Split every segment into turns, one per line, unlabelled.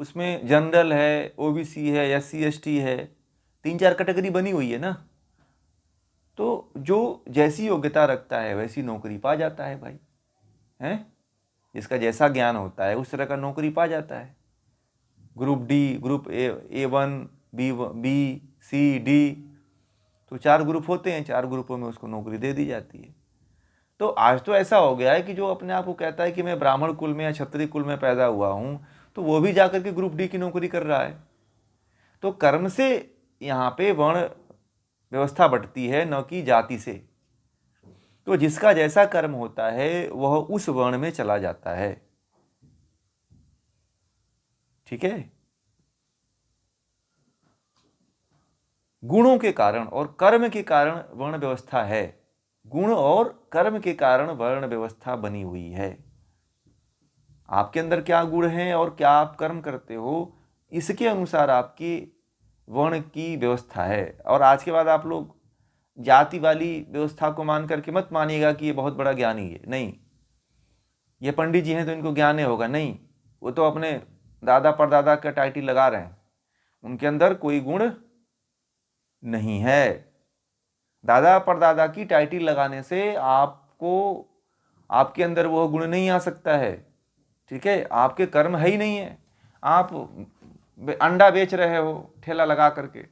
उसमें जनरल है, ओबीसी है, एससी एसटी है, 3-4 कैटेगरी बनी हुई है ना। तो जो जैसी योग्यता रखता है वैसी नौकरी पा जाता है भाई, हैं। जिसका जैसा ज्ञान होता है उस तरह का नौकरी पा जाता है। Group D, group A1, B, C, D, तो 4 ग्रुप होते हैं, 4 ग्रुपों में उसको नौकरी दे दी जाती है। तो आज तो ऐसा हो गया है कि जो अपने आप को कहता है कि मैं ब्राह्मण कुल में या क्षत्रिय कुल में पैदा हुआ हूं, तो वो भी जाकर के ग्रुप डी की नौकरी कर रहा है। तो कर्म से यहाँ पे वर्ण व्यवस्था बढ़ती है, न कि जाति से। तो जिसका जैसा कर्म होता है वह उस वर्ण में चला जाता है। ठीक है। गुणों के कारण और कर्म के कारण वर्ण व्यवस्था है। गुण और कर्म के कारण वर्ण व्यवस्था बनी हुई है। आपके अंदर क्या गुण हैं और क्या आप कर्म करते हो, इसके अनुसार आपकी वर्ण की व्यवस्था है। और आज के बाद आप लोग जाति वाली व्यवस्था को मान करके मत मानिएगा कि ये बहुत बड़ा ज्ञानी है। नहीं, ये पंडित जी हैं तो इनको ज्ञान नहीं होगा, नहीं। वो तो अपने दादा परदादा का टाइटल लगा रहे हैं, उनके अंदर कोई गुण नहीं है। दादा परदादा की टाइटल लगाने से आपको, आपके अंदर वो गुण नहीं आ सकता है। ठीक है, आपके कर्म है ही नहीं है। आप अंडा बेच रहे हो ठेला लगा करके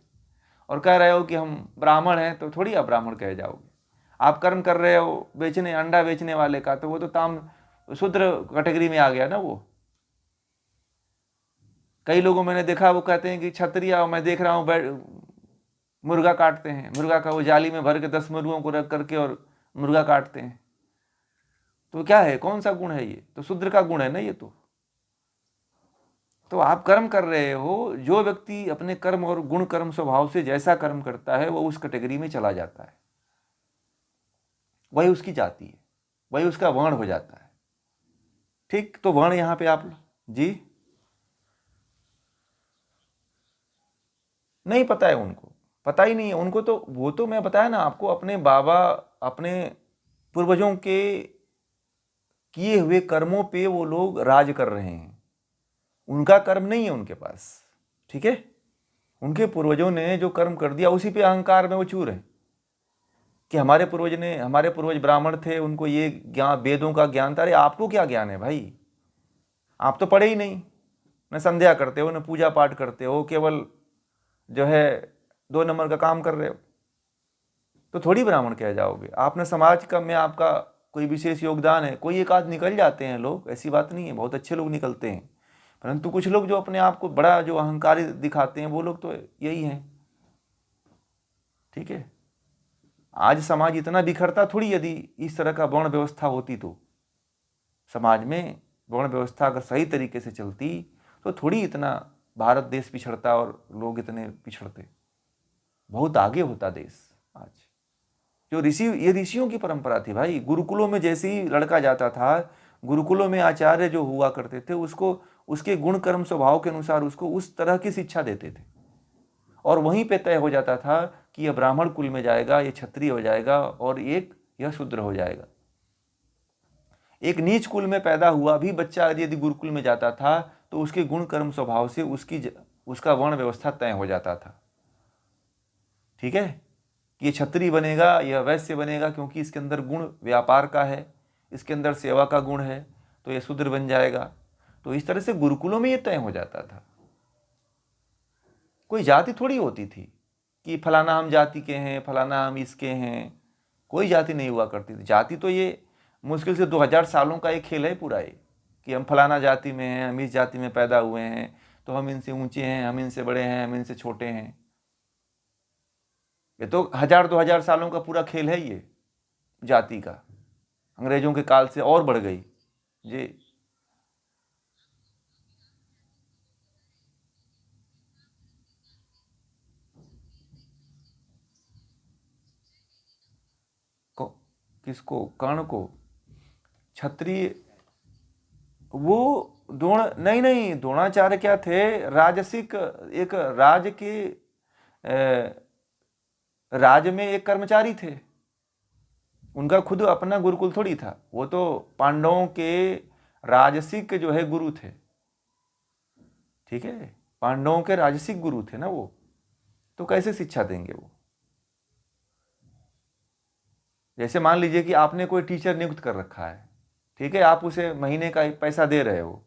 और कह रहे हो कि हम ब्राह्मण हैं, तो थोड़ी आप ब्राह्मण कह जाओगे। आप कर्म कर रहे हो बेचने, अंडा बेचने वाले का, तो वो तो ताम शूद्र कैटेगरी में आ गया ना वो। कई लोगों मैंने देखा वो कहते हैं कि क्षत्रिय, मैं देख रहा हूँ मुर्गा काटते हैं, मुर्गा का वो जाली में भर के 10 मुर्गों को रख करके और मुर्गा काटते हैं। तो क्या है, कौन सा गुण है ये? तो शूद्र का गुण है ना ये। तो आप कर्म कर रहे हो, जो व्यक्ति अपने कर्म और गुण कर्म स्वभाव से जैसा कर्म करता है वो उस कैटेगरी में चला जाता है, वही उसकी जाति है, वही उसका वर्ण हो जाता है। ठीक, तो वर्ण यहां पे आप जी नहीं पता है, उनको पता ही नहीं है उनको। तो वो तो मैं बताया ना आपको, अपने बाबा, अपने पूर्वजों के किए हुए कर्मों पे वो लोग राज कर रहे हैं। उनका कर्म नहीं है उनके पास। ठीक है, उनके पूर्वजों ने जो कर्म कर दिया उसी पे अहंकार में वो चूर है कि हमारे पूर्वज ब्राह्मण थे, उनको ये ज्ञान, वेदों का ज्ञान था। अरे आपको क्या ज्ञान है भाई? आप तो पढ़े ही नहीं, न संध्या करते हो, न पूजा पाठ करते हो, केवल जो है 2 नंबर का काम कर रहे हो, तो थोड़ी ब्राह्मण कह जाओगे। आपने समाज का में आपका कोई विशेष योगदान है। कोई एक आध निकल जाते हैं लोग, ऐसी बात नहीं है, बहुत अच्छे लोग निकलते हैं, परंतु कुछ लोग जो अपने आप को बड़ा जो अहंकारी दिखाते हैं वो लोग तो यही हैं। ठीक है, आज समाज इतना बिखरता थोड़ी, यदि इस तरह का वर्ण व्यवस्था होती तो। समाज में वर्ण व्यवस्था अगर सही तरीके से चलती तो थोड़ी इतना भारत देश पिछड़ता और लोग इतने पिछड़ते। बहुत आगे होता देश आज। जो ऋषि, ये ऋषियों की परंपरा थी भाई। गुरुकुलों में जैसे ही लड़का जाता था, गुरुकुलों में आचार्य जो हुआ करते थे उसको उसके गुण कर्म स्वभाव के अनुसार उसको उस तरह की शिक्षा देते थे, और वहीं पे तय हो जाता था कि यह ब्राह्मण कुल में जाएगा, यह क्षत्रिय हो जाएगा, और एक यह शूद्र हो जाएगा। एक नीच कुल में पैदा हुआ भी बच्चा यदि गुरुकुल में जाता था तो उसके गुण कर्म स्वभाव से उसका वर्ण व्यवस्था तय हो जाता था। ठीक है, कि ये क्षत्रिय बनेगा, यह वैश्य बनेगा, क्योंकि इसके अंदर गुण व्यापार का है, इसके अंदर सेवा का गुण है, तो यह शूद्र बन जाएगा। तो इस तरह से गुरुकुलों में यह तय हो जाता था। कोई जाति थोड़ी होती थी कि फलाना हम जाति के हैं, फलाना हम इसके हैं। कोई जाति नहीं हुआ करती थी। जाति तो ये मुश्किल से 2000 सालों का एक खेल है पूरा ये, कि हम फलाना जाति में हैं, हम इस जाति में पैदा हुए हैं, तो हम इनसे ऊंचे हैं, हम इनसे बड़े हैं, हम इनसे छोटे हैं। ये तो 1000-2000 सालों का पूरा खेल है ये जाति का। अंग्रेजों के काल से और बढ़ गई जी। को, किसको? कर्ण को? क्षत्रिय? वो द्रोण नहीं, नहीं, द्रोणाचार्य क्या थे? राजसिक, एक राज के राज में एक कर्मचारी थे। उनका खुद अपना गुरुकुल थोड़ी था। वो तो पांडवों के राजसिक जो है गुरु थे। ठीक है, पांडवों के राजसिक गुरु थे ना वो, तो कैसे शिक्षा देंगे वो। जैसे मान लीजिए कि आपने कोई टीचर नियुक्त कर रखा है, ठीक है, आप उसे महीने का पैसा दे रहे हो,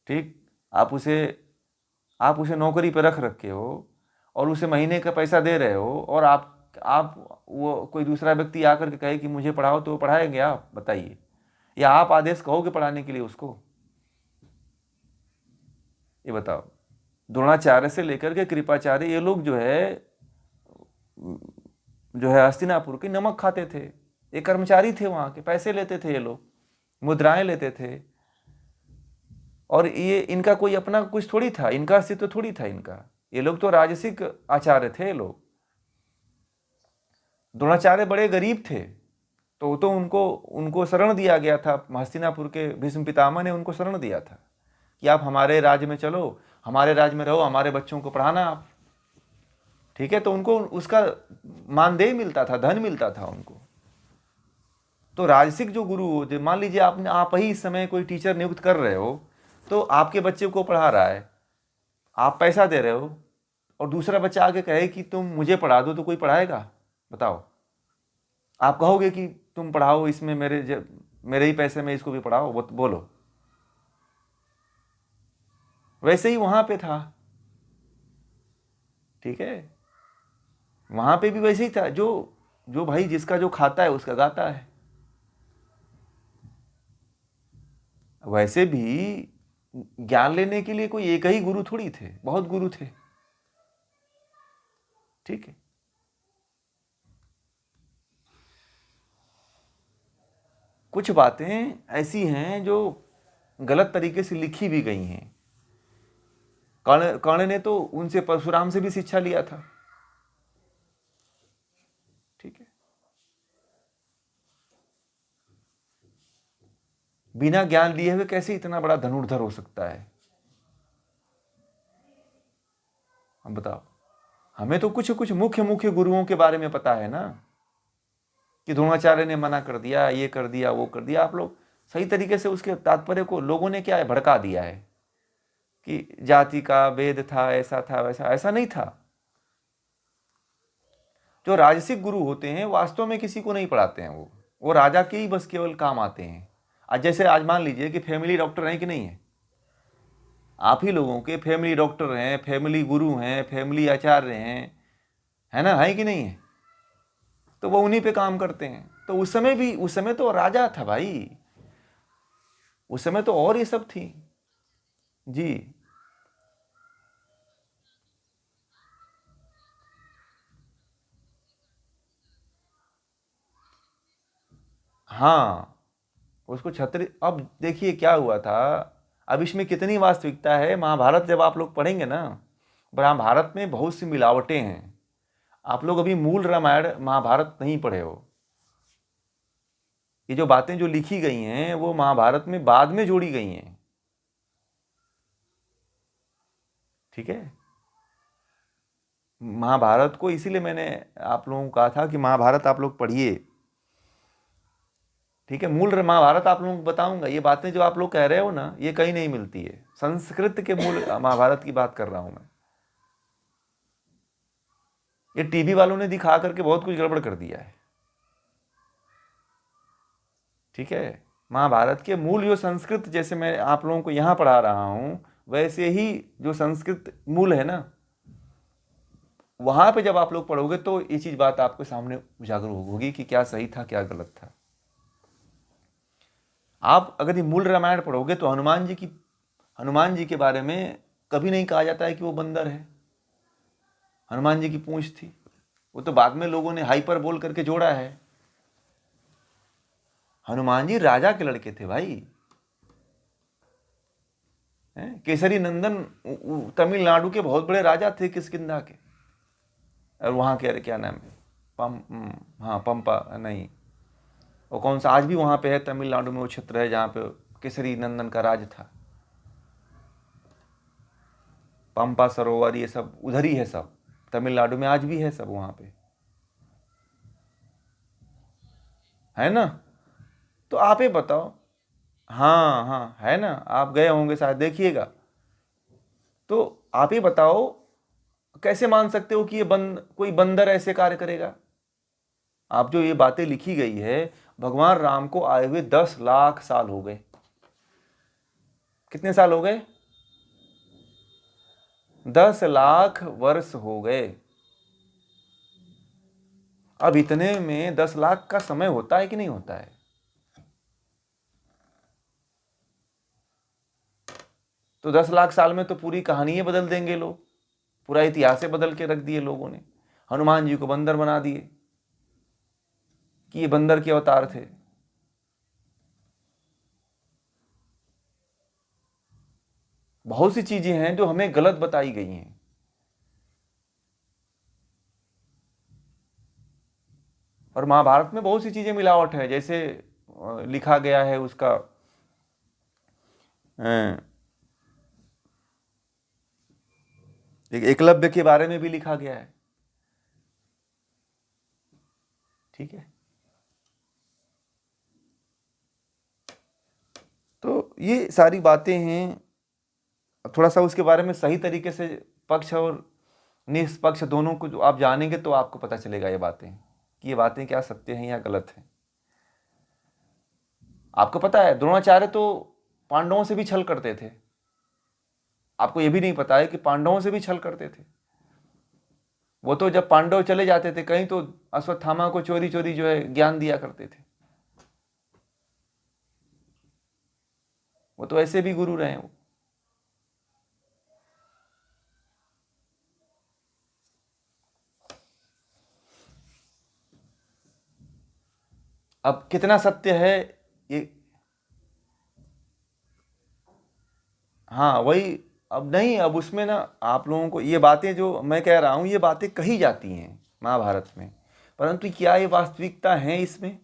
ठीक, आप उसे नौकरी पर रख रखे हो और उसे महीने का पैसा दे रहे हो, और आप वो कोई दूसरा व्यक्ति आकर के कहे कि मुझे पढ़ाओ, तो वो पढ़ाएंगे आप, बताइए, या आप आदेश कहोगे पढ़ाने के लिए उसको, ये बताओ। द्रोणाचार्य से लेकर के कृपाचार्य, ये लोग जो है हस्तिनापुर के नमक खाते थे, ये कर्मचारी थे वहां के, पैसे लेते थे ये लोग, मुद्राएं लेते थे, और ये इनका कोई अपना कुछ थोड़ी था, इनका अस्तित्व थोड़ी था इनका, ये लोग तो राजसिक आचार्य थे ये लोग। द्रोणाचार्य बड़े गरीब थे, तो उनको शरण दिया गया था, हस्तिनापुर के भीष्म पितामह ने उनको शरण दिया था कि आप हमारे राज्य में चलो, हमारे राज्य में रहो, हमारे बच्चों को पढ़ाना आप, ठीक है। तो उनको उसका मानदेय मिलता था, धन मिलता था उनको। तो राजसिक जो गुरु, मान लीजिए आप ही इस समय कोई टीचर नियुक्त कर रहे हो, तो आपके बच्चे को पढ़ा रहा है, आप पैसा दे रहे हो, और दूसरा बच्चा आके कहे कि तुम मुझे पढ़ा दो, तो कोई पढ़ाएगा, बताओ। आप कहोगे कि तुम पढ़ाओ, इसमें मेरे ही पैसे में इसको भी पढ़ाओ, बोलो। वैसे ही वहां पे था, ठीक है, वहां पे भी वैसे ही था, जो भाई जिसका जो खाता है उसका गाता है। वैसे भी ज्ञान लेने के लिए कोई एक ही गुरु थोड़ी थे, बहुत गुरु थे, ठीक है। कुछ बातें ऐसी हैं जो गलत तरीके से लिखी भी गई हैं। कर्ण ने तो उनसे, परशुराम से भी शिक्षा लिया था, ठीक है। बिना ज्ञान लिए हुए कैसे इतना बड़ा धनुर्धर हो सकता है, हम बताओ। हमें तो कुछ कुछ मुख्य मुख्य गुरुओं के बारे में पता है ना, कि द्रोणाचार्य ने मना कर दिया, ये कर दिया, वो कर दिया। आप लोग सही तरीके से उसके तात्पर्य को लोगों ने क्या है, भड़का दिया है कि जाति का भेद था, ऐसा था, वैसा, ऐसा नहीं था। जो राजसिक गुरु होते हैं वास्तव में किसी को नहीं पढ़ाते हैं, वो राजा के ही बस केवल काम आते हैं। आज जैसे आज मान लीजिए कि फैमिली डॉक्टर हैं कि नहीं है, आप ही लोगों के फैमिली डॉक्टर हैं, फैमिली गुरु हैं, फैमिली आचार्य हैं, है ना, है कि नहीं है। तो वो उन्हीं पे काम करते हैं। तो उस समय तो राजा था भाई, उस समय तो और ये सब थी जी। हाँ, उसको छत्री, अब देखिए क्या हुआ था, अब इसमें कितनी वास्तविकता है। महाभारत जब आप लोग पढ़ेंगे ना, महाभारत में बहुत सी मिलावटें हैं। आप लोग अभी मूल रामायण महाभारत नहीं पढ़े हो। ये जो बातें जो लिखी गई हैं वो महाभारत में बाद में जोड़ी गई हैं, ठीक है। महाभारत को इसीलिए मैंने आप लोगों को कहा था कि महाभारत आप लोग पढ़िए, ठीक है। मूल महाभारत आप लोगों को बताऊंगा। ये बातें जो आप लोग कह रहे हो ना, ये कहीं नहीं मिलती है। संस्कृत के मूल महाभारत की बात कर रहा हूं मैं। ये टीवी वालों ने दिखा करके बहुत कुछ गड़बड़ कर दिया है, ठीक है। महाभारत के मूल जो संस्कृत, जैसे मैं आप लोगों को यहां पढ़ा रहा हूं, वैसे ही जो संस्कृत मूल है ना, वहां पे जब आप लोग पढ़ोगे तो ये चीज बात आपके सामने उजागर होगी कि क्या सही था क्या गलत था। आप अगर ये मूल रामायण पढ़ोगे तो हनुमान जी के बारे में कभी नहीं कहा जाता है कि वो बंदर है, हनुमान जी की पूंछ थी। वो तो बाद में लोगों ने हाइपर बोल करके जोड़ा है। हनुमान जी राजा के लड़के थे भाई, केसरी नंदन तमिलनाडु के बहुत बड़े राजा थे, किष्किंधा के। और वहां के, अरे क्या नाम है, हाँ पंपा नहीं, वो कौन सा आज भी वहां पे है तमिलनाडु में, वो क्षेत्र है जहां पे केसरी नंदन का राज था। पंपा सरोवर ये सब उधर ही है, सब तमिलनाडु में आज भी है सब वहां पे, है ना। तो आप ही बताओ। हाँ हाँ, है ना, आप गए होंगे शायद, देखिएगा। तो आप ही बताओ, कैसे मान सकते हो कि ये कोई बंदर ऐसे कार्य करेगा? आप जो ये बातें लिखी गई है, भगवान राम को आए हुए 10 लाख साल हो गए। कितने साल हो गए? 10 लाख वर्ष हो गए। अब इतने में 10 लाख का समय होता है कि नहीं होता है? तो 10 लाख साल में तो पूरी कहानी बदल देंगे लोग, पूरा इतिहास बदल के रख दिए लोगों ने। हनुमान जी को बंदर बना दिए कि ये बंदर के अवतार थे। बहुत सी चीजें हैं जो हमें गलत बताई गई हैं। और महाभारत में बहुत सी चीजें मिलावट है, जैसे लिखा गया है उसका एकलव्य के बारे में भी लिखा गया है। ठीक है, तो ये सारी बातें हैं। थोड़ा सा उसके बारे में सही तरीके से पक्ष और निष्पक्ष दोनों को आप जानेंगे तो आपको पता चलेगा ये बातें कि ये बातें क्या सत्य हैं या गलत हैं। आपको पता है द्रोणाचार्य तो पांडवों से भी छल करते थे। आपको ये भी नहीं पता है कि पांडवों से भी छल करते थे। वो तो जब पांडव चले जाते थे कहीं तो अश्वत्थामा को चोरी चोरी जो है ज्ञान दिया करते थे। वो तो ऐसे भी गुरु रहे वो। अब कितना सत्य है ये, हाँ वही। अब नहीं, अब उसमें ना आप लोगों को ये बातें जो मैं कह रहा हूं ये बातें कही जाती हैं महाभारत में, परंतु क्या ये वास्तविकता है इसमें?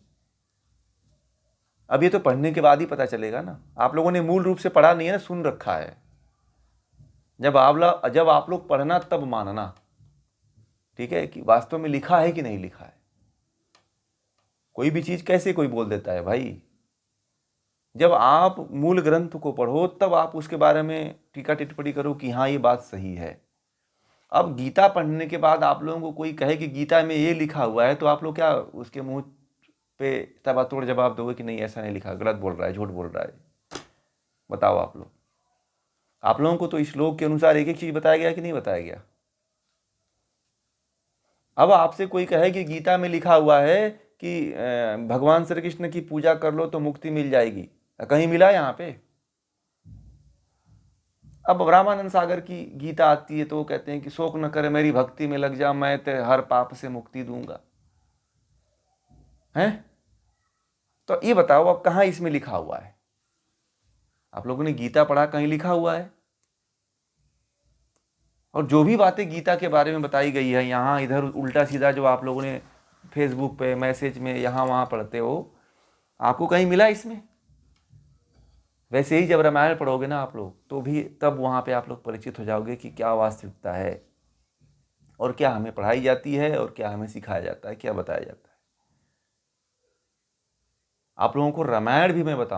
अब ये तो पढ़ने के बाद ही पता चलेगा ना। आप लोगों ने मूल रूप से पढ़ा नहीं है ना, सुन रखा है। जब आप लोग पढ़ना तब मानना, ठीक है, कि वास्तव में लिखा है कि नहीं लिखा है। कोई भी चीज कैसे कोई बोल देता है भाई? जब आप मूल ग्रंथ को पढ़ो तब आप उसके बारे में टीका टिप्पणी करो कि हाँ ये बात सही है। अब गीता पढ़ने के बाद आप लोगों को कोई कहे कि गीता में ये लिखा हुआ है, तो आप लोग क्या उसके मुंह पे तबातोड़ जवाब दोगे कि नहीं ऐसा नहीं लिखा, गलत बोल रहा है, झूठ बोल रहा है? बताओ आप लोगों को तो इस श्लोक के अनुसार एक एक चीज बताया गया कि नहीं बताया गया? अब आपसे कोई कहे कि गीता में लिखा हुआ है कि भगवान श्री कृष्ण की पूजा कर लो तो मुक्ति मिल जाएगी, कहीं मिला यहाँ पे? अब रामानंद सागर की गीता आती है तो वो कहते हैं कि शोक न करे मेरी भक्ति में लग जा, मैं ते हर पाप से मुक्ति दूंगा। हैं? तो ये बताओ अब कहाँ इसमें लिखा हुआ है? आप लोगों ने गीता पढ़ा, कहीं लिखा हुआ है? और जो भी बातें गीता के बारे में बताई गई है यहाँ इधर उल्टा सीधा जो आप लोगों ने फेसबुक पे मैसेज में यहाँ वहाँ पढ़ते हो, आपको कहीं मिला इसमें? वैसे ही जब रामायण पढ़ोगे ना आप लोग तो भी तब वहाँ पे आप लोग परिचित हो जाओगे कि क्या वास्तविकता है और क्या हमें पढ़ाई जाती है और क्या हमें सिखाया जाता है, क्या बताया जाता है। आप लोगों को रामायण भी मैं बताऊँ